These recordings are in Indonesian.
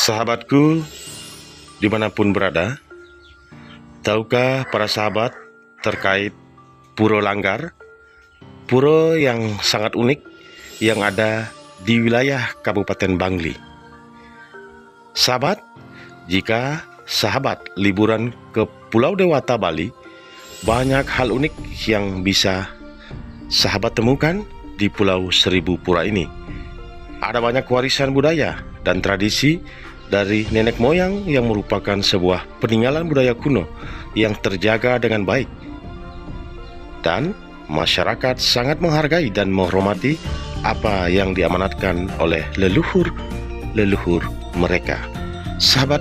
Sahabatku, dimanapun berada, tahukah para sahabat terkait Pura Langgar? Pura yang sangat unik yang ada di wilayah Kabupaten Bangli. Sahabat, jika sahabat liburan ke Pulau Dewata Bali, banyak hal unik yang bisa sahabat temukan di Pulau Seribu Pura ini. Ada banyak warisan budaya dan tradisi dari nenek moyang yang merupakan sebuah peninggalan budaya kuno yang terjaga dengan baik. Dan masyarakat sangat menghargai dan menghormati apa yang diamanatkan oleh leluhur mereka. Sahabat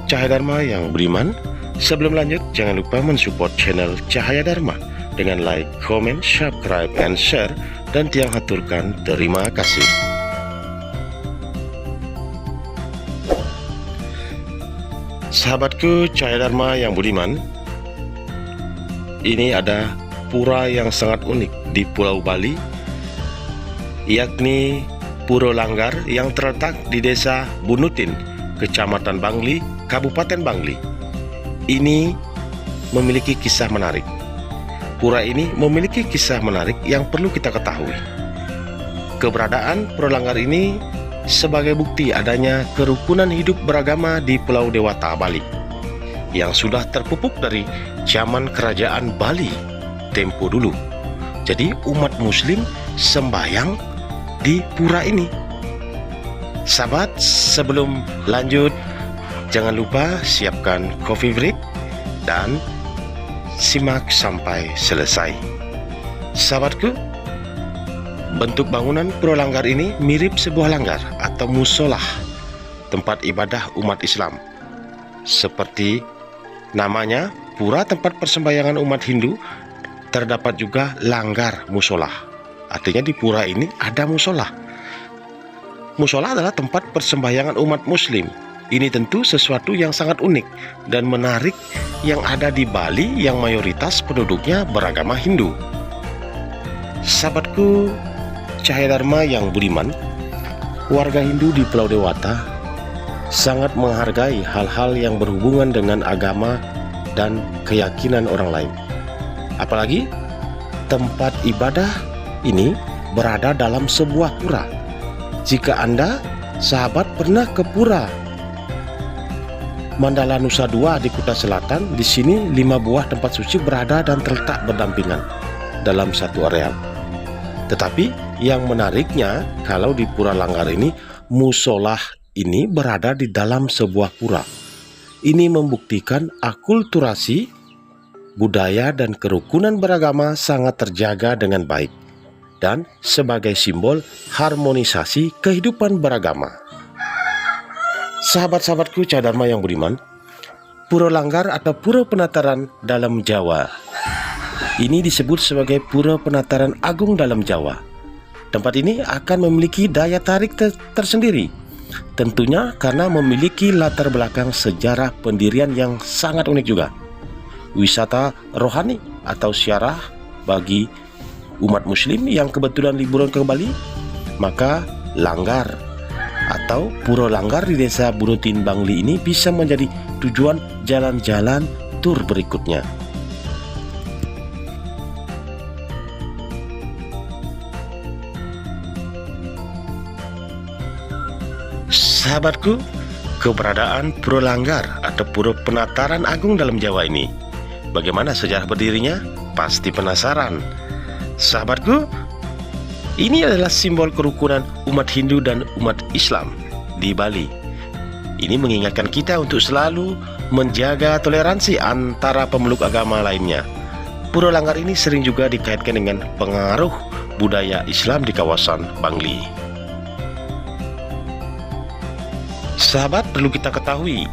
Cahaya Dharma yang beriman, sebelum lanjut jangan lupa mensupport channel Cahaya Dharma dengan like, comment, subscribe, and share, dan tiang haturkan terima kasih. Sahabatku Cahaya Dharma yang budiman, ini ada pura yang sangat unik di Pulau Bali, yakni Pura Langgar yang terletak di Desa Bunutin, Kecamatan Bangli, Kabupaten Bangli. Ini memiliki kisah menarik. Pura ini memiliki kisah menarik yang perlu kita ketahui. Keberadaan Pura Langgar ini sebagai bukti adanya kerukunan hidup beragama di Pulau Dewata Bali yang sudah terpupuk dari zaman kerajaan Bali tempo dulu. Jadi umat muslim sembahyang di pura ini. Sahabat, sebelum lanjut jangan lupa siapkan coffee break dan simak sampai selesai. Sahabatku, bentuk bangunan Pura Langgar ini mirip sebuah langgar atau musolah, tempat ibadah umat Islam. Seperti namanya, pura tempat persembahyangan umat Hindu, terdapat juga langgar musolah. Artinya di pura ini ada musolah. Musolah adalah tempat persembahyangan umat Muslim. Ini tentu sesuatu yang sangat unik dan menarik yang ada di Bali yang mayoritas penduduknya beragama Hindu. Sahabatku Cahaya Dharma yang budiman, warga Hindu di Pulau Dewata sangat menghargai hal-hal yang berhubungan dengan agama dan keyakinan orang lain. Apalagi tempat ibadah ini berada dalam sebuah pura. Jika Anda, sahabat, pernah ke Pura Mandala Nusa Dua di Kuta Selatan, di sini 5 buah tempat suci berada dan terletak berdampingan dalam satu areal. Tetapi yang menariknya, kalau di Pura Langgar ini, musolah ini berada di dalam sebuah pura. Ini membuktikan akulturasi budaya dan kerukunan beragama sangat terjaga dengan baik dan sebagai simbol harmonisasi kehidupan beragama. Sahabat-sahabatku Cahaya Dharma yang budiman, Pura Langgar atau Pura Penataran dalam Jawa ini disebut sebagai Pura Penataran Agung dalam Jawa. Tempat ini akan memiliki daya tarik tersendiri, tentunya karena memiliki latar belakang sejarah pendirian yang sangat unik juga. Wisata rohani atau syarah bagi umat muslim yang kebetulan liburan ke Bali, maka Langgar atau Pura Langgar di Desa Bunutin Bangli ini bisa menjadi tujuan jalan-jalan tur berikutnya. Sahabatku, keberadaan Pura Langgar atau Pura Penataran Agung dalam Jawa ini, bagaimana sejarah berdirinya? Pasti penasaran. Sahabatku, ini adalah simbol kerukunan umat Hindu dan umat Islam di Bali. Ini mengingatkan kita untuk selalu menjaga toleransi antara pemeluk agama lainnya. Pura Langgar ini sering juga dikaitkan dengan pengaruh budaya Islam di kawasan Bangli. Sahabat, perlu kita ketahui,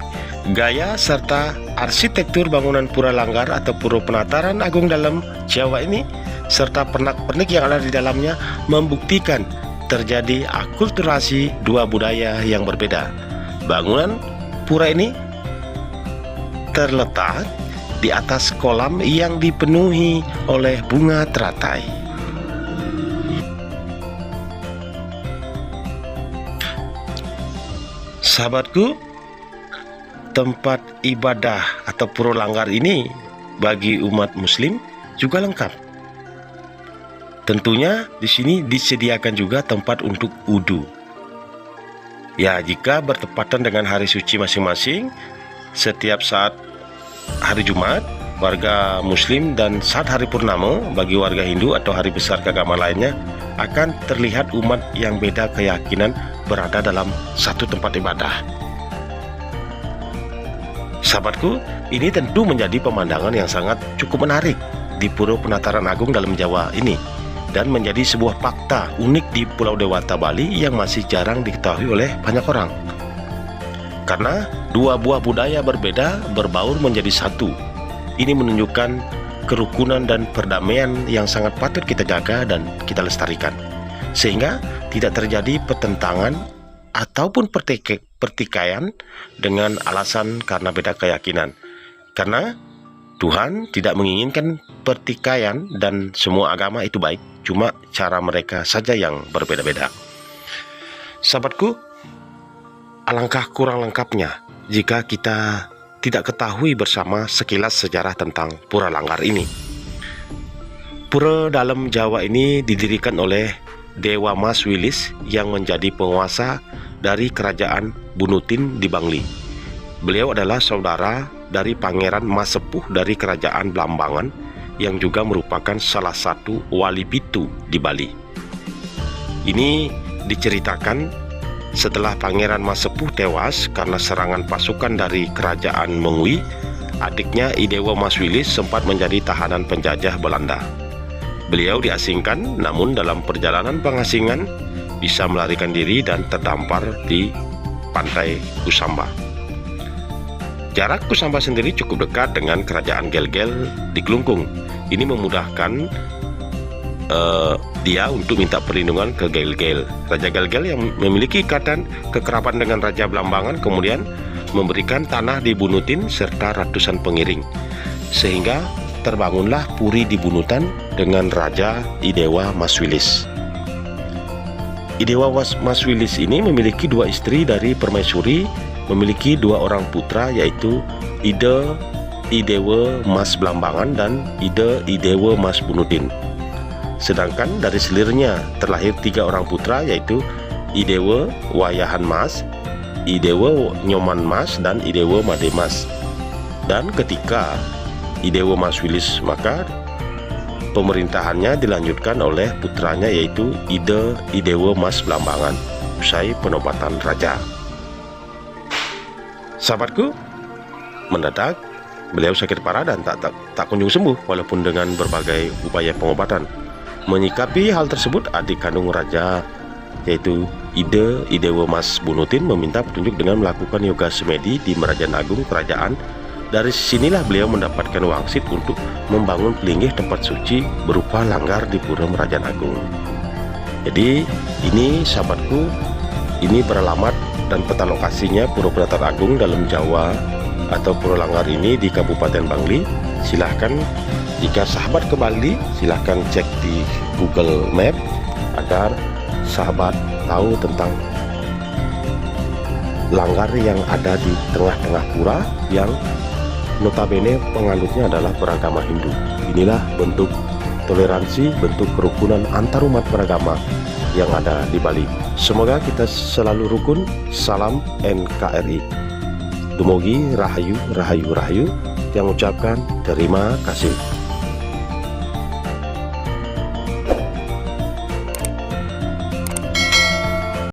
gaya serta arsitektur bangunan Pura Langgar atau Pura Penataran Agung dalam Jawa ini serta pernak-pernik yang ada di dalamnya membuktikan terjadi akulturasi dua budaya yang berbeda. Bangunan pura ini terletak di atas kolam yang dipenuhi oleh bunga teratai. Sahabatku, tempat ibadah atau Pura Langgar ini bagi umat muslim juga lengkap. Tentunya di sini disediakan juga tempat untuk wudu. Ya, jika bertepatan dengan hari suci masing-masing, setiap saat hari Jumat warga muslim dan saat hari purnama bagi warga Hindu atau hari besar keagamaan lainnya, akan terlihat umat yang beda keyakinan berada dalam satu tempat ibadah. Sahabatku, ini tentu menjadi pemandangan yang sangat cukup menarik di Pura Penataran Agung dalam Jawa ini, dan menjadi sebuah fakta unik di Pulau Dewata Bali yang masih jarang diketahui oleh banyak orang. Karena dua buah budaya berbeda berbaur menjadi satu. Ini menunjukkan kerukunan dan perdamaian yang sangat patut kita jaga dan kita lestarikan, sehingga tidak terjadi pertentangan ataupun pertikaian dengan alasan karena beda keyakinan. Karena Tuhan tidak menginginkan pertikaian dan semua agama itu baik, cuma cara mereka saja yang berbeda-beda. Sahabatku, alangkah kurang lengkapnya jika kita tidak ketahui bersama sekilas sejarah tentang Pura Langgar ini. Pura dalam Jawa ini didirikan oleh Dewa Mas Wilis yang menjadi penguasa dari Kerajaan Bunutin di Bangli. Beliau adalah saudara dari Pangeran Mas Sepuh dari Kerajaan Blambangan yang juga merupakan salah satu wali Pitu di Bali. Ini diceritakan setelah Pangeran Mas Sepuh tewas karena serangan pasukan dari Kerajaan Mengwi, adiknya Idewa Mas Wilis sempat menjadi tahanan penjajah Belanda. Beliau diasingkan, namun dalam perjalanan pengasingan bisa melarikan diri dan terdampar di pantai Kusamba. Jarak Kusamba sendiri cukup dekat dengan Kerajaan Gel-Gel di Klungkung. Ini memudahkan dia untuk minta perlindungan ke Gel-Gel. Raja Gel-Gel yang memiliki ikatan kekerabatan dengan Raja Blambangan kemudian memberikan tanah di Bunutin serta ratusan pengiring, sehingga terbangunlah Puri di Bunutan dengan Raja Idewa Mas Wilis. Idewa Mas Wilis ini memiliki dua istri dari permaisuri, memiliki dua orang putra yaitu Ide Idewa Mas Blambangan dan Ide Idewa Mas Bunutin. Sedangkan dari selirnya terlahir tiga orang putra yaitu Idewa Wayahan Mas, Idewa Nyoman Mas, dan Idewa Made Mas. Dan ketika Idewa Mas Wilis maka pemerintahannya dilanjutkan oleh putranya yaitu Idewa Mas Blambangan usai penobatan raja. Sahabatku, mendadak beliau sakit parah dan tak kunjung sembuh walaupun dengan berbagai upaya pengobatan. Menyikapi hal tersebut, adik kandung raja yaitu Idewa Mas Bunutin meminta petunjuk dengan melakukan yoga semedi di Merajaan Agung kerajaan. Dari sinilah beliau mendapatkan wangsit untuk membangun pelinggih tempat suci berupa langgar di Pura Merajaan Agung. Jadi ini sahabatku, ini beralamat dan peta lokasinya Pura Penataran Agung dalam Jawa atau Pura Langgar ini di Kabupaten Bangli. Silahkan jika sahabat ke Bali, silahkan cek di Google Map agar sahabat tahu tentang langgar yang ada di tengah-tengah pura yang notabene penganutnya adalah beragama Hindu. Inilah bentuk toleransi, bentuk kerukunan antar umat beragama yang ada di Bali. Semoga kita selalu rukun. Salam NKRI. Dumugi Rahayu, Rahayu, Rahayu. Yang ucapkan terima kasih.